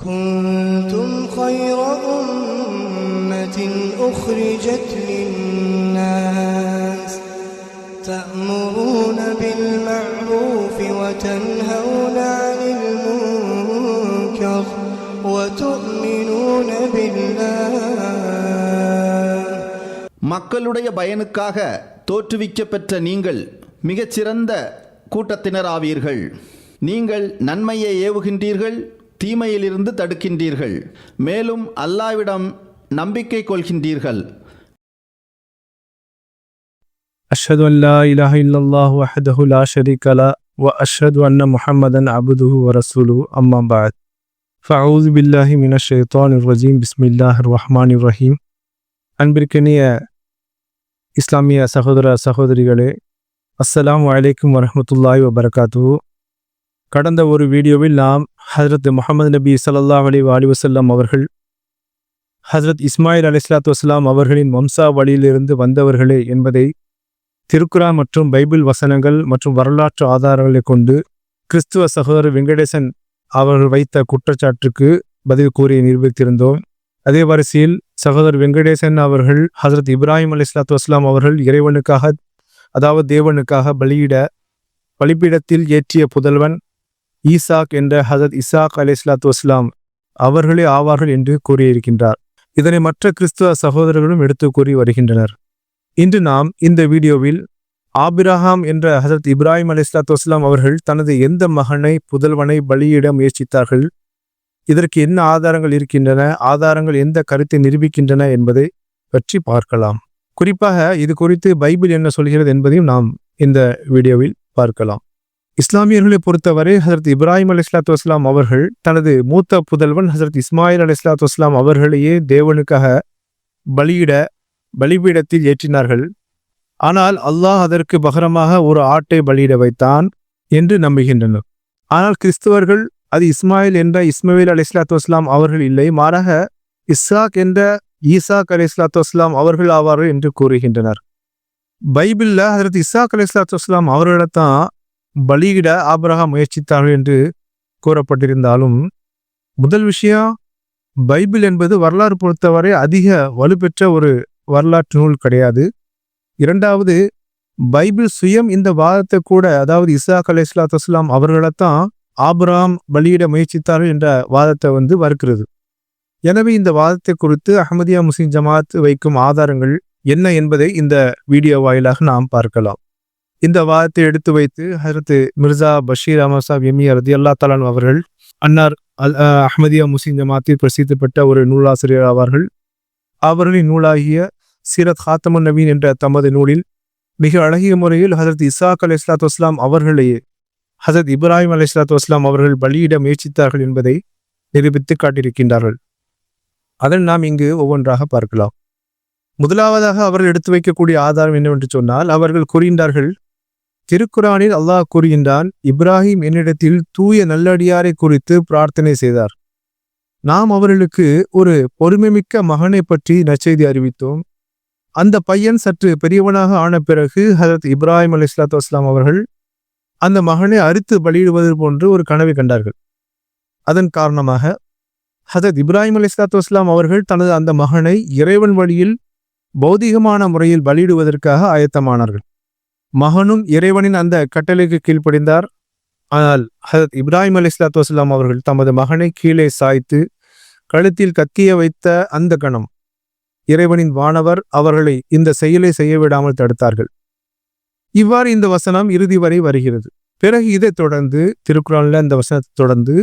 كنتم خير أمة أخرجت للناس تأمرون بالمعروف وتنهون عن المنكر وتؤمنون بالله. மக்களுடைய பயனுக்காக தோற்றுவிக்கப்பெற்ற நீங்கள் மிகச்சிறந்த கூட்டத்தினராவீர்கள். நீங்கள் நன்மையை ஏவுகின்றீர்கள், தீமையிலிருந்து தடுக்கின்றீர்கள், மேலும் அல்லாஹ்விடம் நம்பிக்கை கொள்கின்றீர்கள். அஷ்ஹது அன் லா இலாஹ இல்லல்லாஹு வஹ்தஹு லா ஷரீக லஹு வ அஷ்ஹது அன்ன முஹம்மதன் அப்துஹு வ ரசூலுஹு அம்மா பஅத். ஃபஅஊது பில்லாஹி மினஷ் ஷைத்தானிர் ரஜீம். பிஸ்மில்லாஹிர் ரஹ்மானிர் ரஹீம். அன்பிற்கினிய இஸ்லாமிய சகோதர சகோதரிகளே, அஸ்ஸலாமு அலைக்கும் வரஹ்மத்துல்லாஹி வபரகாத்துஹு. கடந்த ஒரு வீடியோவில் நாம் ஹஜ்ரத் முஹம்மது நபி ஸல்லல்லாஹு அலைஹி வஸல்லம் அவர்கள் ஹஜ்ரத் இஸ்மாயில் அலைஹிஸ்ஸலாத்து வஸ்ஸலாம் அவர்களின் வம்சா வழியிலிருந்து வந்தவர்களே என்பதை திருக்குரான் மற்றும் பைபிள் வசனங்கள் மற்றும் வரலாற்று ஆதாரங்களை கொண்டு கிறிஸ்துவ சகோதரர் வெங்கடேசன் அவர்கள் வைத்த குற்றச்சாட்டுக்கு பதில் கூறி நிரூபித்திருந்தோம். அதே வரிசையில் சகோதரர் வெங்கடேசன் அவர்கள் ஹஜ்ரத் இப்ராஹிம் அலைஹிஸ்ஸலாத்து வஸ்ஸலாம் அவர்கள் இறைவனுக்காக, அதாவது தேவனுக்காக பலிபீடத்தில் ஏற்றிய புதல்வன் ஈசாக் என்ற ஹஜரத் இசாக் அலைஹிஸ்ஸலாத்து வஸ்ஸலாம் அவர்களே ஆவார்கள் என்று கூறியிருக்கின்றார். இதனை மற்ற கிறிஸ்துவ சகோதரர்களும் எடுத்து கூறி வருகின்றனர். இன்று நாம் இந்த வீடியோவில் ஆபிரகாம் என்ற ஹஜரத் இப்ராஹிம் அலைஹிஸ்ஸலாத்து வஸ்ஸலாம் அவர்கள் தனது எந்த மகனை புதல்வனை பலியிட முயற்சித்தார்கள், இதற்கு என்ன ஆதாரங்கள் இருக்கின்றன, ஆதாரங்கள் எந்த கருத்தை நிரூபிக்கின்றன என்பதை பற்றி பார்க்கலாம். குறிப்பாக இது குறித்து பைபிள் என்ன சொல்கிறது என்பதையும் நாம் இந்த வீடியோவில் பார்க்கலாம். இஸ்லாமியர்களை பொறுத்தவரை ஹஜரத் இப்ராஹிம் அலைஹிஸ்ஸலாத்து வஸ்ஸலாம் அவர்கள் தனது மூத்த புதல்வன் ஹஜரத் இஸ்மாயில் அலைஹிஸ்ஸலாத்து வஸ்ஸலாம் அவர்களையே தேவனுக்காக பலிபீடத்தில் ஏற்றினார்கள். ஆனால் அல்லாஹ் அதற்கு பகரமாக ஒரு ஆட்டை பலியிட வைத்தான் என்று நம்புகின்றனர். ஆனால் கிறிஸ்தவர்கள் அது இஸ்மாயில் என்ற இஸ்மாயில் அலைஹிஸ்ஸலாத்து வஸ்ஸலாம் அவர்கள் இல்லை, மாறாக இஸ்ஹாக் என்ற ஈசாக் அலைஹிஸ்ஸலாத்து வஸ்ஸலாம் அவர்கள் ஆவார்கள் என்று கூறுகின்றனர். பைபிளில் ஹஜரத் இஸ்ஹாக் அலைஹிஸ்ஸலாத்து வஸ்ஸலாம் அவர்களிடத்தான் பலியிட ஆபிரகாம் முயற்சித்தார்கள் என்று கூறப்பட்டிருந்தாலும், முதல் விஷயம், பைபிள் என்பது வரலாறு பொறுத்தவரை அதிக வலுப்பெற்ற ஒரு வரலாற்று நூல் கிடையாது. இரண்டாவது, பைபிள் சுயம் இந்த வாதத்தை கூட, அதாவது இஸ்ஹாக் அலைஹிஸ்ஸலாத்து வஸ்ஸலாம் அவர்களைத்தான் ஆபிரகாம் பலியிட முயற்சித்தார்கள் என்ற வாதத்தை மறுக்கிறது. எனவே இந்த வாதத்தை குறித்து அஹ்மதியா முஸ்லிம் ஜமாத் வைக்கும் ஆதாரங்கள் என்ன என்பதை இந்த வீடியோ வாயிலாக நாம் பார்க்கலாம். இந்த வாதத்தை எடுத்து வைத்து ஹஜ்ரத் மிர்சா பஷீர் அஹ்மத் சாஹிப் எமி ரலியல்லாஹு தஆலா அவர்கள் அன்னார் அஹ்மதியா முஸ்லிம் ஜமாத்தில் பிரசித்தப்பட்ட ஒரு நூலாசிரியர் ஆவார்கள். அவர்களின் நூலாகிய சீரத் ஹாத்தமுன் நபீன் என்ற தமது நூலில் மிக அழகிய முறையில் ஹஜரத் இசாக் அலைஹிஸ்ஸலாத்து வஸ்ஸலாம் அவர்களையே ஹஜரத் இப்ராஹிம் அலைஹிஸ்ஸலாத்து வஸ்ஸலாம் அவர்கள் பலியிட முயற்சித்தார்கள் என்பதை நிரூபித்து காட்டியிருக்கின்றார்கள். அதன் நாம் இங்கு ஒவ்வொன்றாக பார்க்கலாம். முதலாவதாக அவர்கள் எடுத்து வைக்கக்கூடிய ஆதாரம் என்னவென்று சொன்னால், அவர்கள் கூறுகின்றார்கள், திருக்குரானில் அல்லாஹ் கூறுகின்றான், இப்ராஹிம் என்னிடத்தில் தூய நல்லடியாரை குறித்து பிரார்த்தனை செய்தார். நாம் அவர்களுக்கு ஒரு பொறுமைமிக்க மகனை பற்றி நற்செய்தி அறிவித்தோம். அந்த பையன் சற்று பெரியவனாக ஆன பிறகு ஹஜரத் இப்ராஹிம் அலைஹிஸ்ஸலாத்து வஸ்ஸலாம் அவர்கள் அந்த மகனை அறுத்து பலியிடுவது போன்று ஒரு கனவை கண்டார்கள். அதன் காரணமாக ஹஜரத் இப்ராஹிம் அலைஹிஸ்ஸலாத்து வஸ்ஸலாம் அவர்கள் தனது அந்த மகனை இறைவன் வழியில் பௌதிகமான முறையில் பலியிடுவதற்காக ஆயத்தமானார்கள். மகனும் இறைவனின் அந்த கட்டளைக்கு கீழ்ப்படிந்தார். ஆனால் ஹஜரத் இப்ராஹிம் அலைஹிஸ்ஸலாத்து வஸ்ஸலாம் அவர்கள் தமது மகனை கீழே சாய்த்து கழுத்தில் கத்திய வைத்த அந்த கணம் இறைவனின் வானவர் அவர்களை இந்த செயலை செய்ய விடாமல் தடுத்தார்கள். இவ்வாறு இந்த வசனம் இறுதி வரை வருகிறது. பிறகு இதை தொடர்ந்து திருக்குரானில் இந்த வசனத்தை தொடர்ந்து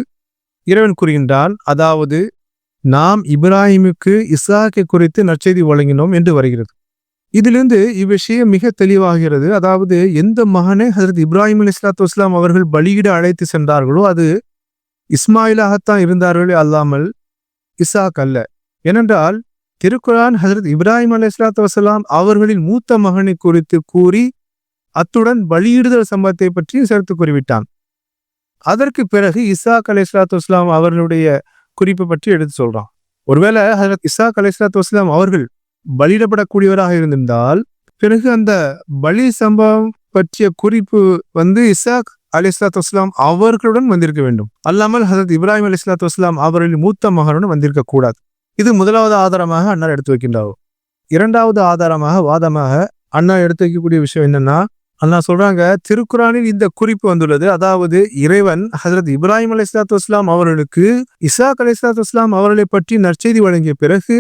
இறைவன் கூறுகின்றான், அதாவது நாம் இப்ராஹிமுக்கு இஸ்ஹாக்கை குறித்து நற்செய்தி வழங்கினோம் என்று வருகிறது. இதிலிருந்து இவ்விஷயம் மிக தெளிவாகிறது. அதாவது எந்த மகனை ஹஜரத் இப்ராஹிம் அலைஹிஸ்ஸலாத்து வஸ்ஸலாம் அவர்கள் பலியிட அழைத்து சென்றார்களோ அது இஸ்மாயிலாகத்தான் இருந்தார்களே அல்லாமல் இஸ்ஹாக் அல்ல. ஏனென்றால் திருக்குரான் ஹஜரத் இப்ராஹிம் அலைஹிஸ்ஸலாத்து வஸ்ஸலாம் அவர்களின் மூத்த மகனை குறித்து கூறி அத்துடன் பலியிடுதல் சம்பவத்தை பற்றி சேர்த்து கூறிவிட்டான். அதற்கு பிறகு இஸ்ஹாக் அலைஹிஸ்ஸலாத்து வஸ்ஸலாம் அவர்களுடைய குறிப்பை பற்றி எடுத்து சொல்றான். ஒருவேளை ஹஜரத் இஸ்ஹாக் அலைஹிஸ்ஸலாத்து வஸ்ஸலாம் அவர்கள் பலியிடப்படக்கூடியவராக இருந்திருந்தால் பிறகு அந்த பலி சம்பவம் பற்றிய குறிப்பு இஸ்ஹாக் அலைஹிஸ்ஸலாத்து வஸ்ஸலாம் அவர்களுடன் வந்திருக்க வேண்டும். அல்லாமல் ஹஜரத் இப்ராஹிம் அலைஹிஸ்ஸலாத்து வஸ்ஸலாம் அவர்களின் மூத்த மகனுடன் வந்திருக்க கூடாது. இது முதலாவது ஆதாரமாக அன்னார் எடுத்து வைக்கின்றார். இரண்டாவது ஆதாரமாக வாதமாக அண்ணா எடுத்து வைக்கக்கூடிய விஷயம் என்னன்னா, அண்ணா சொல்றாங்க, திருக்குரானில் இந்த குறிப்பு வந்துள்ளது. அதாவது இறைவன் ஹஜரத் இப்ராஹிம் அலைஹிஸ்ஸலாத்து வஸ்ஸலாம் அவர்களுக்கு இசாக் அலைஹிஸ்ஸலாத்து வஸ்ஸலாம் அவர்களை பற்றி நற்செய்தி வழங்கிய பிறகு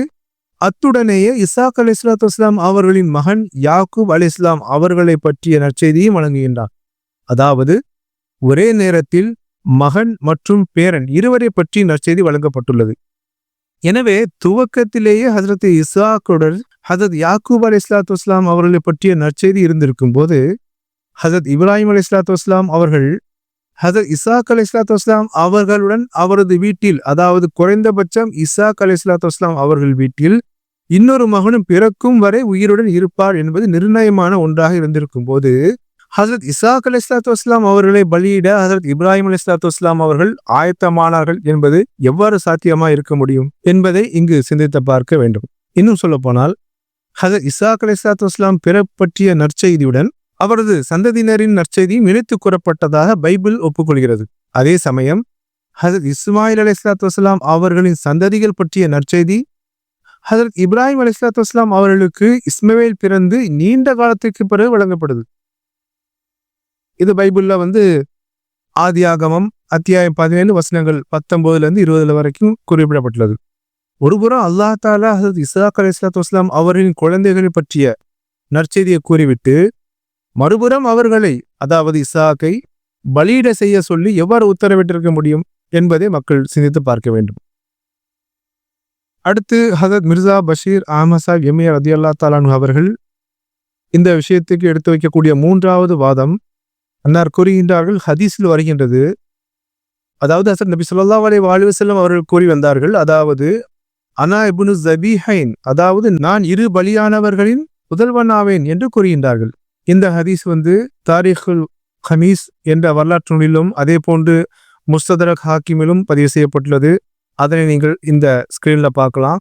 அத்துடனேயே இசாக் அலைஹிஸ்ஸலாத்து வஸ்ஸலாம் அவர்களின் மகன் யாக்கூப் அலைஹிஸ்ஸலாம் அவர்களை பற்றிய நற்செய்தியும் வழங்குகின்றார். அதாவது ஒரே நேரத்தில் மகன் மற்றும் பேரன் இருவரை பற்றி நற்செய்தி வழங்கப்பட்டுள்ளது. எனவே துவக்கத்திலேயே ஹஜரத் இசாக்குடன் ஹஜரத் யாக்கூப் அலைஹிஸ்ஸலாத்து வஸ்ஸலாம் அவர்களை பற்றிய நற்செய்தி இருந்திருக்கும் போது ஹஜரத் இப்ராஹிம் அலைஹிஸ்ஸலாத்து வஸ்ஸலாம் அவர்கள் ஹஜரத் இசாக் அலைஹிஸ்ஸலாத்து வஸ்ஸலாம் அவர்களுடன் அவரது வீட்டில், அதாவது குறைந்தபட்சம் இசாக் அலைஹிஸ்ஸலாத்து வஸ்ஸலாம் அவர்கள் வீட்டில் இன்னொரு மகனும் பிறக்கும் வரை உயிருடன் இருப்பார் என்பது நிர்ணயமான ஒன்றாக இருந்திருக்கும் போது ஹஜரத் இசாக் அலைஹிஸ்ஸலாத்து வஸ்ஸலாம் அவர்களை பலியிட ஹஜரத் இப்ராஹிம் அலைஹிஸ்ஸலாத்து வஸ்ஸலாம் அவர்கள் ஆயத்தமானார்கள் என்பது எவ்வாறு சாத்தியமா இருக்க முடியும் என்பதை இங்கு சிந்தித்து பார்க்க வேண்டும். இன்னும் சொல்ல போனால் ஹஜரத் இசாக் அலைஹிஸ்ஸலாத்து வஸ்ஸலாம் பிறப்பற்றிய நற்செய்தியுடன் அவரது சந்ததியினரின் நற்செய்தியும் இணைத்து கூறப்பட்டதாக பைபிள் ஒப்புக்கொள்கிறது. அதே சமயம் ஹஜரத் இஸ்மாயில் அலைஹிஸ்ஸலாத்து வஸ்ஸலாம் அவர்களின் சந்ததிகள் பற்றிய நற்செய்தி ஹஜரத் இப்ராஹிம் அலைஹிஸ்ஸலாத்து வஸ்ஸலாம் அவர்களுக்கு இஸ்மவேல் பிறந்து நீண்ட காலத்திற்கு பிறகு வழங்கப்படுது. இது பைபிள்ல ஆதியாகமம் அத்தியாயம் 17 வசனங்கள் 19-20 வரைக்கும் குறிப்பிடப்பட்டுள்ளது. ஒருபுறம் அல்லாஹ் தஆலா ஹஜரத் இசாக் அலைஹிஸ்ஸலாத்து வஸ்ஸலாம் அவர்களின் குழந்தைகளை பற்றிய நற்செய்தியை கூறிவிட்டு மறுபுறம் அவர்களை, அதாவது இசாக்கை பலியிட செய்ய சொல்லி எவ்வாறு உத்தரவிட்டிருக்க முடியும் என்பதை மக்கள் சிந்தித்து பார்க்க வேண்டும். அடுத்து ஹஜரத் மிர்சா பஷீர் அஹ்மத் சாஹிப் எம்ஏ ரலியல்லாஹு தஆலா அன்ஹு அவர்கள் இந்த விஷயத்துக்கு எடுத்து வைக்கக்கூடிய மூன்றாவது வாதம், அன்னார் கூறுகின்றார்கள், ஹதீஸில் வருகின்றது. அதாவது ஹஸரத் நபி ஸல்லல்லாஹு அலைஹி வஸல்லம் அவர்கள் கூறி வந்தார்கள், அதாவது அனா இப்னு ஸபீஹைன், அதாவது நான் இரு பலியானவர்களின் புதல்வனாவேன் என்று கூறுகின்றார்கள். இந்த ஹதீஸ் தாரிகுல் ஹமீஸ் என்ற வரலாற்று நூலிலும் அதே போன்று முஸ்ததரக் ஹாக்கிமிலும் பதிவு செய்யப்பட்டுள்ளது. அதனை நீங்கள் இந்த ஸ்கிரீன்ல பார்க்கலாம்.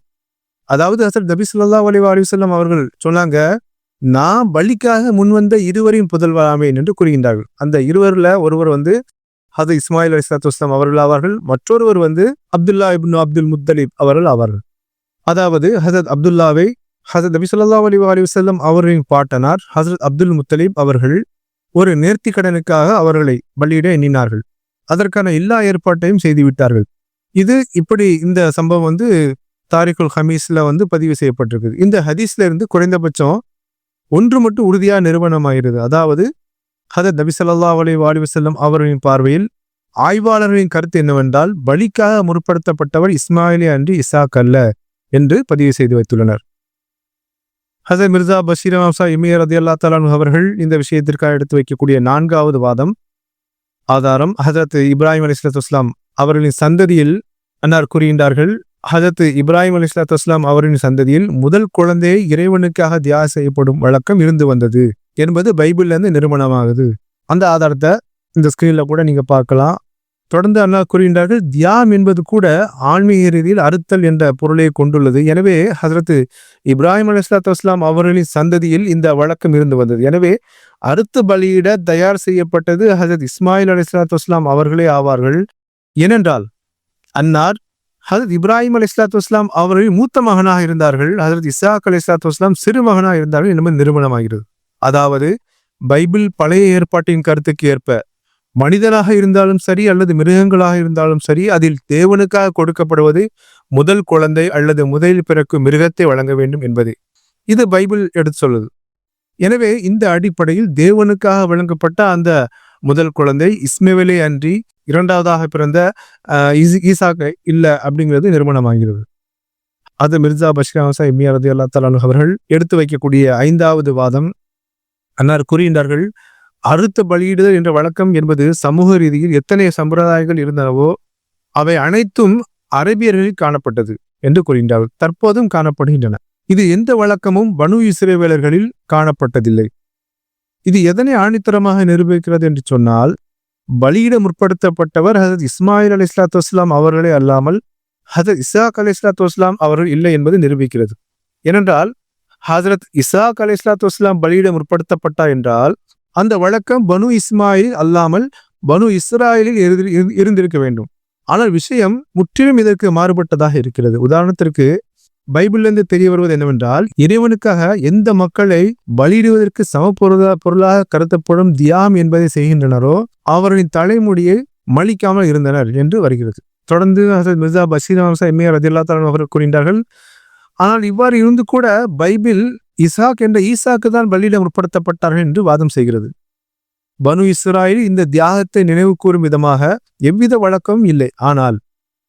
அதாவது ஹஸரத் நபி ஸல்லல்லாஹு அலைஹி வஸல்லம் அவர்கள் சொன்னாங்க, நான் பலிக்காக முன்வந்த இருவரின் புதல்வனாவேன் என்று கூறுகின்றார்கள். அந்த இருவரில் ஒருவர் ஹஜரத் இஸ்மாயில் அலைஹிஸ்ஸலாத்து வஸ்ஸலாம் அவர்கள் ஆவார்கள். மற்றொருவர் அப்துல்லா இப்னு அப்துல் முத்தலிப் அவர்கள் ஆவார்கள். அதாவது ஹஜரத் அப்துல்லாவை ஹஜரத் நபி ஸல்லல்லாஹு அலைஹி வஸல்லம் அவர்களின் பாட்டனார் ஹஜரத் அப்துல் முத்தலிப் அவர்கள் ஒரு நேர்த்தி கடனுக்காக அவர்களை பலியிட எண்ணினார்கள். அதற்கான எல்லா ஏற்பாட்டையும் செய்துவிட்டார்கள். இது இப்படி இந்த சம்பவம் தாரிகுல் ஹமீஸ்ல பதிவு செய்யப்பட்டிருக்குது. இந்த ஹதீஸ்ல இருந்து குறைந்தபட்சம் ஒன்று மட்டும் உறுதியாக நிறுவனமாகிறது. அதாவது ஹஜரத் நபி ஸல்லல்லாஹு அலைஹி வஸல்லம் அவர்களின் பார்வையில் ஆய்வாளர்களின் கருத்து என்னவென்றால், பலிக்காக முற்படுத்தப்பட்டவர் இஸ்மாயிலே அன்றி இசாக் அல்ல என்று பதிவு செய்து வைத்துள்ளனர். ஹஸரத் மிர்சா பஷீர் அஹ்மத் சாஹிப் எம்ஏ ரலியல்லாஹு தஆலா அன்ஹு அவர்கள் இந்த விஷயத்திற்காக எடுத்து வைக்கக்கூடிய நான்காவது வாதம் ஆதாரம், ஹஜரத் இப்ராஹிம் அலைஹிஸ்ஸலாத்து வஸ்ஸலாம் அவர்களின் சந்ததியில் அன்னார் கூறுகின்றார்கள், ஹஜரத் இப்ராஹிம் அலைஹிஸ்ஸலாத்து வஸ்ஸலாம் அவரின் சந்ததியில் முதல் குழந்தையை இறைவனுக்காக தியாகம் செய்யப்படும் வழக்கம் இருந்து வந்தது என்பது பைபிள்ல இருந்து நிரூபணமாகுது. அந்த ஆதாரத்தை இந்த ஸ்கிரீன்ல கூட நீங்க பார்க்கலாம். தொடர்ந்து அல்லாஹ் கூறுகின்றார்கள், தியாகம் என்பது கூட ஆன்மீக ரீதியில் அறுத்தல் என்ற பொருளை கொண்டுள்ளது. எனவே ஹஜரத் இப்ராஹிம் அலைஹிஸ்ஸலாத்து வஸ்ஸலாம் அவர்களின் சந்ததியில் இந்த வழக்கம் இருந்து வந்தது. எனவே அறுத்து பலியிட தயார் செய்யப்பட்டது ஹஜரத் இஸ்மாயில் அலைஹிஸ்ஸலாத்து வஸ்ஸலாம் அவர்களே ஆவார்கள். ஏனென்றால் அன்னார் ஹஜரத் இப்ராஹிம் அலைஹிஸ்ஸலாத்து வஸ்ஸலாம் அவர்களின் மூத்த மகனாக இருந்தார்கள். ஹஜரத் இசாக் அலைஹிஸ்ஸலாத்து வஸ்ஸலாம் சிறு மகனாக இருந்தார்கள் என்பது நிரூபணமாகிறது. அதாவது பைபிள் பழைய ஏற்பாட்டின் கருத்துக்கு ஏற்ப மனிதனாக இருந்தாலும் சரி அல்லது மிருகங்களாக இருந்தாலும் சரி, அதில் தேவனுக்காக கொடுக்கப்படுவது முதல் குழந்தை அல்லது முதலில் பிறக்கும் மிருகத்தை வழங்க வேண்டும் என்பது இது பைபிள் எடுத்து சொல்லுது. எனவே இந்த அடிப்படையில் தேவனுக்காக வழங்கப்பட்ட அந்த முதல் குழந்தை இஸ்மவேலே அன்றி இரண்டாவதாக பிறந்த ஈசாக் இல்லை அப்படிங்கிறது நிரூபணமாகிறது. அது மிர்சா பஷீர் அஹ்மத் சாஹிப் எம்ஏ ரலியல்லாஹு தஆலா அன்ஹு அவர்கள் எடுத்து வைக்கக்கூடிய ஐந்தாவது வாதம், அன்னார் கூறுகின்றார்கள், அறுத்த பலியிடுதல் என்ற வழக்கம் என்பது சமூக ரீதியில் எத்தனை சம்பிரதாயங்கள் இருந்தனவோ அவை அனைத்தும் அரபியர்களில் காணப்பட்டது என்று கூறுகின்றார்கள். தற்போதும் காணப்படுகின்றன. இது எந்த வழக்கமும் பனு இஸ்ரவேலர்களில் காணப்பட்டதில்லை. இது எதனை ஆணித்தரமாக நிரூபிக்கிறது என்று சொன்னால், பலியிட முற்படுத்தப்பட்டவர் ஹஜரத் இஸ்மாயில் அலைஹிஸ்ஸலாத்து வஸ்ஸலாம் அவர்களே அல்லாமல் ஹஜரத் இசாக் அலைஹிஸ்ஸலாத்து வஸ்ஸலாம் அவர்கள் இல்லை என்பது நிரூபிக்கிறது. ஏனென்றால் ஹஜரத் இசாக் அலைஹிஸ்ஸலாத்து வஸ்ஸலாம் பலியிட முற்படுத்தப்பட்டார் என்றால் அந்த வழக்கம் பனு இஸ்மாயில் அல்லாமல் பனு இஸ்ராயலில் இருந்திருக்க வேண்டும். ஆனால் விஷயம் முற்றிலும் இதற்கு மாறுபட்டதாக இருக்கிறது. உதாரணத்திற்கு பைபிளிலிருந்து தெரிய வருவது என்னவென்றால், இறைவனுக்காக எந்த மக்களை பலியிடுவதற்கு பொருளாக கருத்தப்படும் தியாகம் என்பதை செய்கின்றனரோ அவர்களின் தலைமுடியை மலிக்காமல் இருந்தனர் என்று வருகிறது. தொடர்ந்து ஹசரத் மிர்சா பஷீர் அஹமத் எம்ஏ ரலியல்லாஹு தஆலா அவர்கள் கூறினார்கள், ஆனால் இவ்வாறு இருந்து கூட பைபிள் இசாக் என்ற ஈசாக்கு தான் பலியிட முற்படுத்தப்பட்டார்கள் என்று வாதம் செய்கிறது. பனு இஸ்ராயில் இந்த தியாகத்தை நினைவு கூறும் விதமாக எவ்வித வழக்கமும் இல்லை. ஆனால்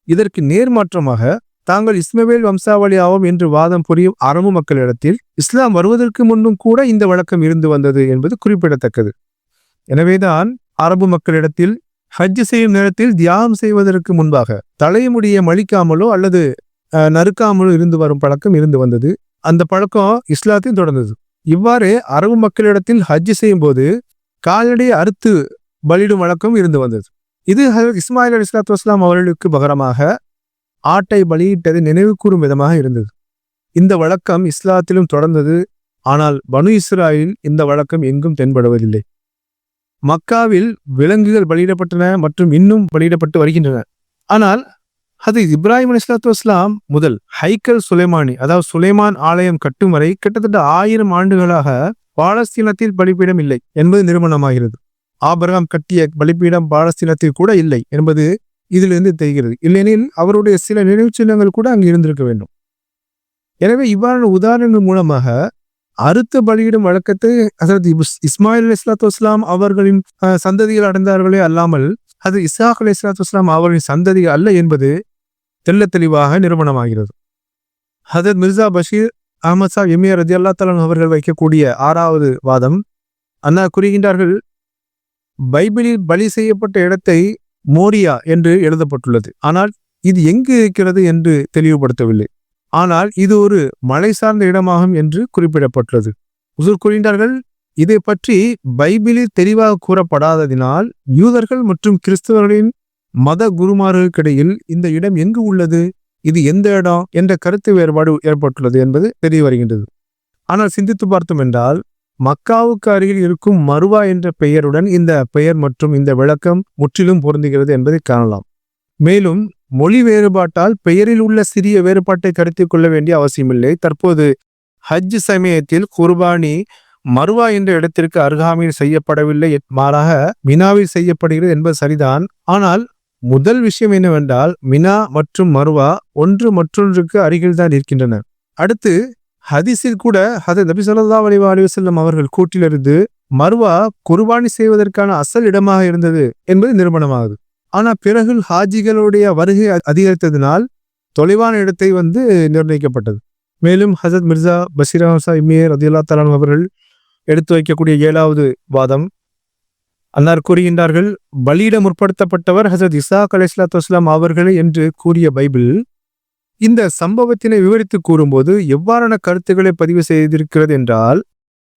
இதற்கு நேர்மாற்றமாக தாங்கள் இஸ்மவேல் வம்சாவளி ஆவோம் என்று வாதம் புரியும் அரபு மக்களிடத்தில் இஸ்லாம் வருவதற்கு முன்னும் கூட இந்த வழக்கம் இருந்து வந்தது என்பது குறிப்பிடத்தக்கது. எனவேதான் அரபு மக்களிடத்தில் ஹஜ் செய்யும் நேரத்தில் தியாகம் செய்வதற்கு முன்பாக தலைமுடியை மலிக்காமலோ அல்லது நறுக்காமலோ இருந்து வரும் பழக்கம் இருந்து வந்தது. அந்த பழக்கம் இஸ்லாத்தையும் தொடர்ந்தது. இவ்வாறு அரபு மக்களிடத்தில் ஹஜ் செய்யும் போது கால்நடையை அறுத்து பலியிடும் வழக்கம் இருந்து வந்தது. இது ஹஜ்ரத் இஸ்மாயில் அலைஹிஸ்ஸலாத்து வஸ்ஸலாம் அவர்களுக்கு பகரமாக ஆட்டை பலியிட்டதை நினைவு கூறும் விதமாக இருந்தது. இந்த வழக்கம் இஸ்லாத்திலும் தொடர்ந்தது. ஆனால் பனு இஸ்ராயில் இந்த வழக்கம் எங்கும் தென்படுவதில்லை. மக்காவில் விலங்குகள் பலியிடப்பட்டன மற்றும் இன்னும் பலியிடப்பட்டு வருகின்றன. ஆனால் அது இப்ராஹிம் அலைஹிஸ்ஸலாத்து வஸ்ஸலாம் முதல் ஹைக்கல் சுலைமானி, அதாவது சுலைமான் ஆலயம் கட்டும் வரை கிட்டத்தட்ட 1000 ஆண்டுகளாக பாலஸ்தீனத்தில் பலிபீடம் இல்லை என்பது நிரூபணமாகிறது. ஆபிரகாம் கட்டிய பலிபீடம் பாலஸ்தீனத்தில் கூட இல்லை என்பது இதிலிருந்து தெரிகிறது. இல்லையெனில் அவருடைய சில நினைவு சின்னங்கள் கூட அங்கு இருந்திருக்க வேண்டும். எனவே இவ்வாறான உதாரணங்கள் மூலமாக அறுத்த பலியிடும் வழக்கத்தை ஹஜ்ரத் இஸ்மாயில் அலைஹிஸ்ஸலாத்து வஸ்ஸலாம் அவர்களின் சந்ததிகள் அடைந்தார்களே அல்லாமல் அது இஸ்ஹாக் அலைஹிஸ்ஸலாத்து வஸ்ஸலாம் அவர்களின் சந்ததி அல்ல என்பது தெள்ள தெளிவாக நிரூபணமாகிறது. ஹஜ்ரத் மிர்சா பஷீர் அஹமத் சாஹிப் எம்ஏ ரலியல்லாஹு தஆலா அவர்கள் வைக்கக்கூடிய 6வது வாதம், அன்னார் கூறுகின்றார்கள், பைபிளில் பலி செய்யப்பட்ட இடத்தை மோரியா என்று எழுதப்பட்டுள்ளது. ஆனால் இது எங்கு இருக்கிறது என்று தெளிவுபடுத்தவில்லை. ஆனால் இது ஒரு மலை சார்ந்த இடமாகும் என்று குறிப்பிடப்பட்டுள்ளது. உசூர் கூறுகின்றார்கள், இதை பற்றி பைபிளில் தெளிவாக கூறப்படாததினால் யூதர்கள் மற்றும் கிறிஸ்தவர்களின் மத குருமார்களுக்கிடையில் இந்த இடம் எங்கு உள்ளது, இது எந்த இடம் என்ற கருத்து வேறுபாடு ஏற்பட்டுள்ளது என்பது தெரிய வருகின்றது. ஆனால் சிந்தித்து பார்த்தோம் என்றால் மக்காவுக்கு அருகில் இருக்கும் மருவா என்ற பெயருடன் இந்த பெயர் மற்றும் இந்த விளக்கம் முற்றிலும் பொருந்துகிறது என்பதை காணலாம். மேலும் மொழி வேறுபாட்டால் பெயரில் உள்ள சிறிய வேறுபாட்டை கருத்தில் கொள்ள வேண்டிய அவசியமில்லை. தற்போது ஹஜ் சமயத்தில் குர்பானி மருவா என்ற இடத்திற்கு அருகாமையில் செய்யப்படவில்லை, மாறாக மினாவில் செய்யப்படுகிறது என்பது சரிதான். ஆனால் முதல் விஷயம் என்னவென்றால் மினா மற்றும் மருவா ஒன்று மற்றொன்றுக்கு அருகில்தான் இருக்கின்றன. அடுத்து ஹதீஸில் கூட ஹஜ்ரத் நபி ஸல்லல்லாஹு அலைஹி வஸல்லம் அவர்கள் கூட்டிலிருந்து மருவா குர்பானி செய்வதற்கான அசல் இடமாக இருந்தது என்பது நிரூபணமாகுது. ஆனால் பிறகு ஹாஜிகளுடைய வருகை அதிகரித்ததினால் தொலைவான இடத்தை நிர்ணயிக்கப்பட்டது. மேலும் ஹஜ்ரத் மிர்சா பஷீர் அஹமத் சாஹிப் எம்ஏ ரலியல்லாஹு தஆலா அவர்கள் எடுத்து வைக்கக்கூடிய 7வது வாதம், அன்னார் கூறுகின்றார்கள், பலியிட முற்படுத்தப்பட்டவர் ஹஜ்ரத் இசாக் அலைஹிஸ்ஸலாத்து வஸ்ஸலாம் அவர்களே என்று கூறிய பைபிள் இந்த சம்பவத்தினை விவரித்து கூறும்போது எவ்வாறான கருத்துக்களை பதிவு செய்திருக்கிறது என்றால்,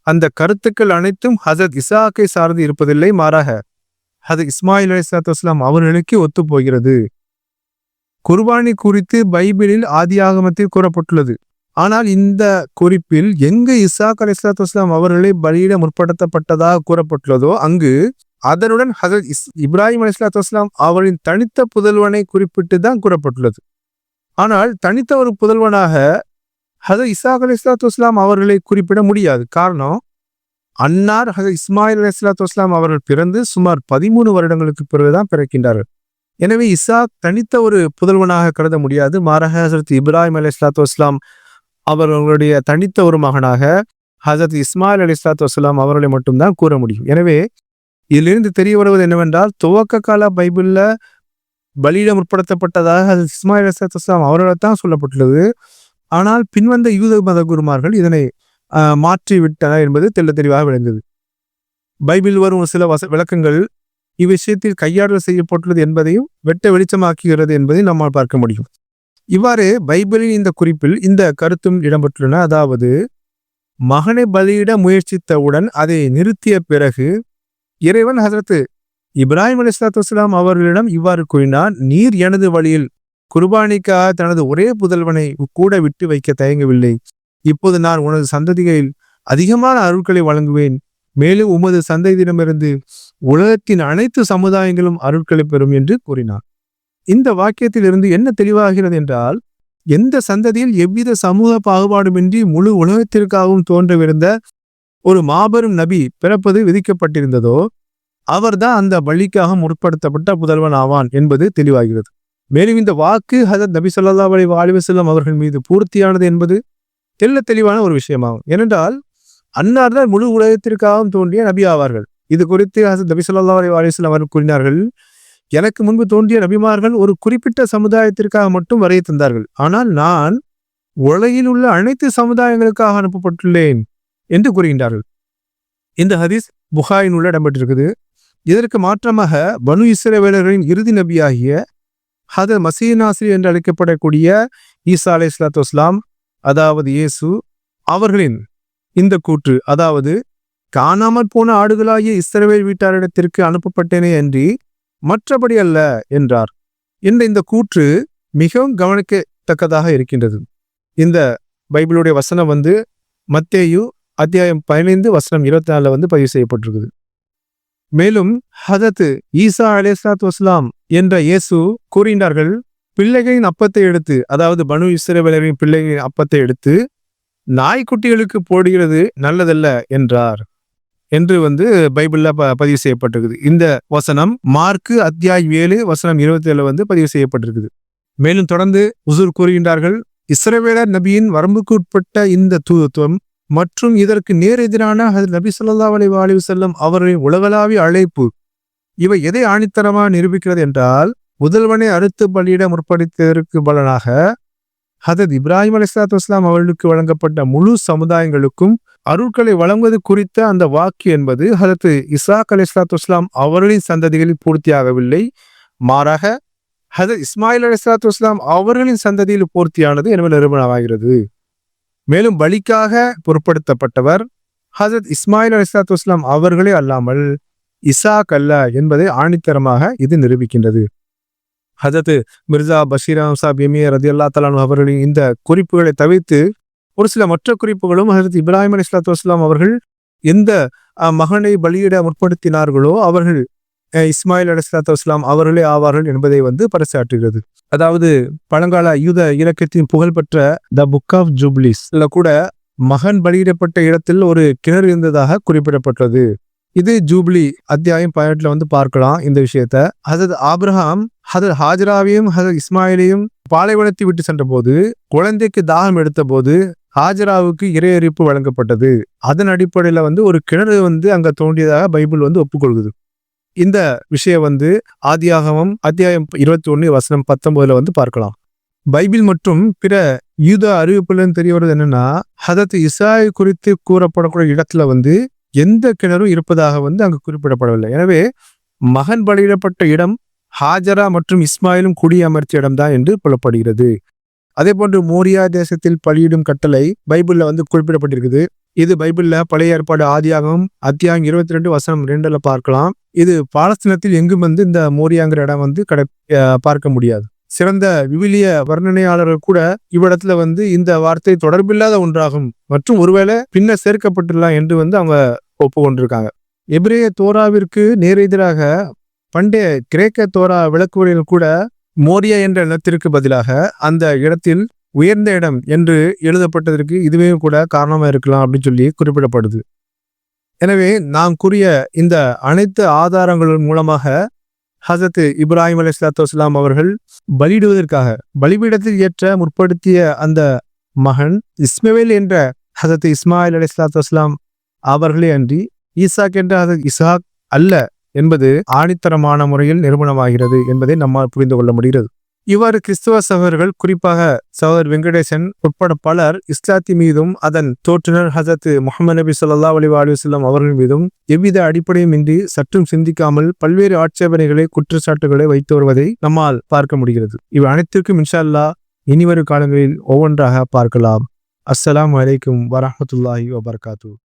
அந்த கருத்துக்கள் அனைத்தும் ஹஜ்ரத் இசாக்கை சார்ந்து இருப்பதில்லை, மாறாக ஹஜ்ரத் இஸ்மாயில் அலைஹிஸ்ஸலாத்து வஸ்ஸலாம் அவர்களுக்கு ஒத்துப்போகிறது. குர்பானி குறித்து பைபிளில் ஆதியாகமத்தில் கூறப்பட்டுள்ளது. ஆனால் இந்த குறிப்பில் எங்கு இசாக் அலைஹிஸ்ஸலாத்து வஸ்ஸலாம் அவர்களை பலியிட முற்படுத்தப்பட்டதாக கூறப்பட்டுள்ளதோ அங்கு அதனுடன் ஹஜ்ரத் இப்ராஹிம் அலைஹிஸ்ஸலாத்து வஸ்ஸலாம் அவரின் தனித்த புதல்வனை குறிப்பிட்டு தான் கூறப்பட்டுள்ளது. ஆனால் தனித்த ஒரு புதல்வனாக ஹஜ்ரத் இசாக் அலைஹிஸ்ஸலாத்து வஸ்ஸலாம் அவர்களை குறிப்பிட முடியாது. காரணம், அன்னார் ஹஜ்ரத் இஸ்மாயில் அலைஹிஸ்ஸலாத்து வஸ்ஸலாம் அவர்கள் பிறந்து சுமார் 13 வருடங்களுக்கு பிறகுதான் பிறக்கின்றார்கள். எனவே இசாக் தனித்த ஒரு புதல்வனாக கருத முடியாது. மாறாக ஹஜ்ரத் இப்ராஹிம் அலைஹிஸ்ஸலாத்து வஸ்ஸலாம் அவர்களுடைய தனித்த ஒரு மகனாக ஹஜ்ரத் இஸ்மாயில் அலைஹிஸ்ஸலாத்து வஸ்ஸலாம் அவர்களை மட்டும்தான் கூற முடியும். எனவே இதிலிருந்து தெரிய வருவது என்னவென்றால், துவக்க கால பைபிள்ல பலியிட முற்படுத்தப்பட்டதாக ஹஜ்ரத் இஸ்மாயில் அலைஹிஸ்ஸலாத்து வஸ்ஸலாம் அவர்களைத்தான் சொல்லப்பட்டுள்ளது. ஆனால் பின்வந்த யூத மத குருமார்கள் இதனை மாற்றி விட்டனர் என்பது தெளிவாக விளங்குது. பைபிள் வரும் சில விளக்கங்கள் இவ்விஷயத்தில் கையாடல் செய்யப்பட்டுள்ளது என்பதையும் வெட்ட வெளிச்சமாக்குகிறது என்பதை நம்மால் பார்க்க முடியும். இவ்வாறு பைபிளின் இந்த குறிப்பில் இந்த கருத்தும் இடம்பெற்றுள்ளன. அதாவது, மகனை பலியிட முயற்சித்தவுடன் அதை நிறுத்திய பிறகு இறைவன் ஹஜ்ரத் இப்ராஹிம் அலைஹிஸ்ஸலாத்து வஸ்ஸலாம் அவர்களிடம் இவ்வாறு கூறினார், நீர் எனது வழியில் குர்பானிக்காக தனது ஒரே புதல்வனை கூட விட்டு வைக்க தயங்கவில்லை. இப்போது நான் உனது சந்ததிகளில் அதிகமான அருட்களை வழங்குவேன். மேலும் உமது சந்ததியிடமிருந்து உலகத்தின் அனைத்து சமுதாயங்களும் அருட்களை பெறும் என்று கூறினார். இந்த வாக்கியத்திலிருந்து என்ன தெளிவாகிறது என்றால், எந்த சந்ததியில் எவ்வித சமூக பாகுபாடுமின்றி முழு உலகத்திற்காகவும் தோன்றவிருந்த ஒரு மாபெரும் நபி பிறப்பது விதிக்கப்பட்டிருந்ததோ அவர்தான் அந்த பலிக்காக முற்படுத்தப்பட்ட புதல்வன் ஆவான் என்பது தெளிவாகிறது. மேலும் இந்த வாக்கு ஹதரத் நபி ஸல்லல்லாஹு அலைஹி வஸல்லம் அவர்கள் மீது பூர்த்தியானது என்பது தெளிவான ஒரு விஷயமாகும். ஏனென்றால் அன்னார் தான் முழு உலகத்திற்காகவும் தோன்றிய நபி ஆவார்கள். இது குறித்து ஹதரத் நபி ஸல்லல்லாஹு அலைஹி வஸல்லம் அவர்கள் கூறினார்கள், எனக்கு முன்பு தோன்றிய நபிமார்கள் ஒரு குறிப்பிட்ட சமுதாயத்திற்காக மட்டும் வரைய தந்தார்கள், ஆனால் நான் உலகில் உள்ள அனைத்து சமுதாயங்களுக்காக அனுப்பப்பட்டுள்ளேன் என்று கூறுகின்றார்கள். இந்த ஹதீஸ் புகாரின் உள்ள இடம்பெற்றிருக்குது. இதற்கு மாற்றமாக பனு இஸ்ரவேலர்களின் இறுதி நபியாகிய ஹதரத் மசீஹ் நாஸ்ரி என்று அழைக்கப்படக்கூடிய ஈசா அலைஹிஸ்ஸலாத்து வஸ்ஸலாம், அதாவது இயேசு அவர்களின் இந்த கூற்று, அதாவது காணாமற் போன ஆடுகளாகிய இஸ்ரவேல் வீட்டாரிடத்திற்கு அனுப்பப்பட்டேனே அன்றி மற்றபடி அல்ல என்றார் என்ற இந்த கூற்று மிகவும் கவனிக்கத்தக்கதாக இருக்கின்றது. இந்த பைபிளுடைய வசனம் மத்தேயு அத்தியாயம் 15 வசனம் 24 பதிவு செய்யப்பட்டிருக்குது. மேலும் ஹதரத் ஈசா அலைஹிஸ்ஸலாத்து வஸ்ஸலாம் என்ற இயேசு கூறுகின்றார்கள், பிள்ளைகளின் அப்பத்தை எடுத்து, அதாவது பனு இஸ்ரவேலரின் பிள்ளைகளின் அப்பத்தை எடுத்து நாய்க்குட்டிகளுக்கு போடுகிறது நல்லதல்ல என்றார் என்று பைபிள்ல பதிவு செய்யப்பட்டிருக்குது. இந்த வசனம் மார்க்கு அத்தியாயம் 7 வசனம் 27 பதிவு செய்யப்பட்டிருக்குது. மேலும் தொடர்ந்து ஹுசூர் கூறுகின்றார்கள், இஸ்ரவேலர் நபியின் வரம்புக்கு உட்பட்ட இந்த தூதுத்துவம் மற்றும் இதற்கு நேர் எதிரான ஹதரத் நபி ஸல்லல்லாஹு அலைஹி வஸல்லம் அவர்களின் உலகளாவிய அழைப்பு, இவை எதை ஆணித்தரமாக நிரூபிக்கிறது என்றால், முதல்வனை அறுத்து பலியிட முற்படுத்தியதற்கு பலனாக ஹதரத் இப்ராஹிம் அலைஹிஸ்ஸலாத்து வஸ்ஸலாம் அவர்களுக்கு வழங்கப்பட்ட முழு சமுதாயங்களுக்கும் அருட்களை வழங்குவது குறித்த அந்த வாக்கு என்பது ஹதரத் இஸ்ஹாக் அலைஹிஸ்ஸலாத்து வஸ்ஸலாம் அவர்களின் சந்ததிகளில் பூர்த்தியாகவில்லை, மாறாக ஹதரத் இஸ்மாயில் அலைஹிஸ்ஸலாத்து வஸ்ஸலாம் அவர்களின் சந்ததியில் பூர்த்தியானது என்பது நிரூபணமாகிறது. மேலும் பலிக்காக பொருட்படுத்தப்பட்டவர் ஹதரத் இஸ்மாயில் அலைஹிஸ்ஸலாத்து வஸ்ஸலாம் அவர்களே அல்லாமல் இசாக் அல்ல என்பதை ஆணித்தரமாக இது நிரூபிக்கின்றது. ஹதரத் மிர்சா பஷீர் அஹ்மத் சாப் எமியர் ரலியல்லாஹு தஆலா அன்ஹு அவர்களின் இந்த குறிப்புகளை தவிர்த்து ஒரு சில மற்ற குறிப்புகளும் ஹதரத் இப்ராஹிம் அலைஹிஸ்ஸலாத்து வஸ்ஸலாம் அவர்கள் எந்த மகனை பலியிட முற்படுத்தினார்களோ அவர்கள் இஸ்மாயில் அலைஹிஸ்ஸலாத்து வஸ்ஸலாம் அவர்களே ஆவார்கள் என்பதை பறைசாற்றுகிறது. அதாவது பழங்கால யூத இலக்கியத்தின் புகழ்பெற்ற த புக் ஆஃப் ஜூப்ளிஸ்ல கூட மகன் பலியிடப்பட்ட இடத்தில் ஒரு கிணறு இருந்ததாக குறிப்பிடப்பட்டது. இது ஜூப்ளி அத்தியாயம் 18 பார்க்கலாம் இந்த விஷயத்த. ஹதரத் ஆபிரகாம் ஹதரத் ஹாஜராவையும் ஹதரத் இஸ்மாயிலையும் பாலைவனத்தை விட்டு சென்ற போது குழந்தைக்கு தாகம் எடுத்த போது ஹாஜராவுக்கு இறையறிப்பு வழங்கப்பட்டது. அதன் அடிப்படையில ஒரு கிணறு அங்க தோன்றியதாக பைபிள் ஒப்புக்கொள்குது. இந்த விஷயம் ஆதியாகமம் அத்தியாயம் 21 வசனம் 19 பார்க்கலாம். பைபிள் மற்றும் பிற யூத அறிவிப்புலன்னு தெரிய வருது என்னன்னா, ஹதரத் இசாய் குறித்து கூறப்படக்கூடிய இடத்துல எந்த கிணறும் இருப்பதாக அங்கு குறிப்பிடப்படவில்லை. எனவே மகன் பலியிடப்பட்ட இடம் ஹாஜரா மற்றும் இஸ்மாயிலும் குடியமர்த்திய இடம்தான் என்று புலப்படுகிறது. அதே போன்று மோரியா தேசத்தில் பலியிடும் கட்டளை பைபிள்ல குறிப்பிடப்பட்டிருக்குது. இது பைபிள்ல பழைய ஏற்பாடு ஆதியாகமம் அத்தியாயம் 22 வசனம் 2 பார்க்கலாம். இது பாலஸ்தீனத்தில் எங்கும் இந்த மோரியாங்கிற இடம் பார்க்க முடியாது. சிறந்த விவிலிய வர்ணனையாளர்கள் கூட இவ்விடத்துல இந்த வார்த்தை தொடர்பில்லாத ஒன்றாகும் மற்றும் ஒருவேளை பின்னர் சேர்க்கப்பட்டுள்ளலாம் என்று அவங்க ஒப்புக்கொண்டிருக்காங்க. எபிரேய தோராவிற்கு நேரெதிராக பண்டைய கிரேக்க தோரா விளக்குவரில் கூட மோரியா என்ற இடத்திற்கு பதிலாக அந்த இடத்தில் உயர்ந்த இடம் என்று எழுதப்பட்டதற்கு இதுவே கூட காரணமா இருக்கலாம் அப்படின்னு சொல்லி குறிப்பிடப்படுது. எனவே நாம் கூறிய இந்த அனைத்து ஆதாரங்களின் மூலமாக ஹசரத் இப்ராஹிம் அலைஹிஸ்ஸலாத்து வஸ்ஸலாம் அவர்கள் பலியிடுவதற்காக பலிபீடத்தில் ஏற்ற முற்படுத்திய அந்த மகன் இஸ்மவேல் என்ற ஹசரத் இஸ்மாயில் அலைஹிஸ்ஸலாத்து வஸ்ஸலாம் அவர்களே அன்றி ஈசாக் என்ற ஹசரத் இஸ்ஹாக் அல்ல என்பது ஆணித்தரமான முறையில் நிரூபணமாகிறது என்பதை நம்மால் புரிந்து கொள்ள முடிகிறது. இவ்வாறு கிறிஸ்துவ சகோதரர்கள், குறிப்பாக சகோதரர் வெங்கடேசன் உட்பட பலர் இஸ்லாத்தின் மீதும் அதன் தோற்றுனர் ஹசரத் முஹம்மது நபி ஸல்லல்லாஹு அலைஹி வஸல்லம் அவர்கள் மீதும் எவ்வித அடிப்படையும் இன்றி சற்றும் சிந்திக்காமல் பல்வேறு ஆட்சேபனைகளை குற்றச்சாட்டுகளை வைத்து வருவதை நம்மால் பார்க்க முடிகிறது. இவை அனைத்திற்கும் இன்ஷா அல்லாஹ் இனிவரும் காலங்களில் ஒவ்வொன்றாக பார்க்கலாம். அஸ்ஸலாமு அலைக்கும் வரஹ்மத்துல்லாஹி வபரகாத்துஹு.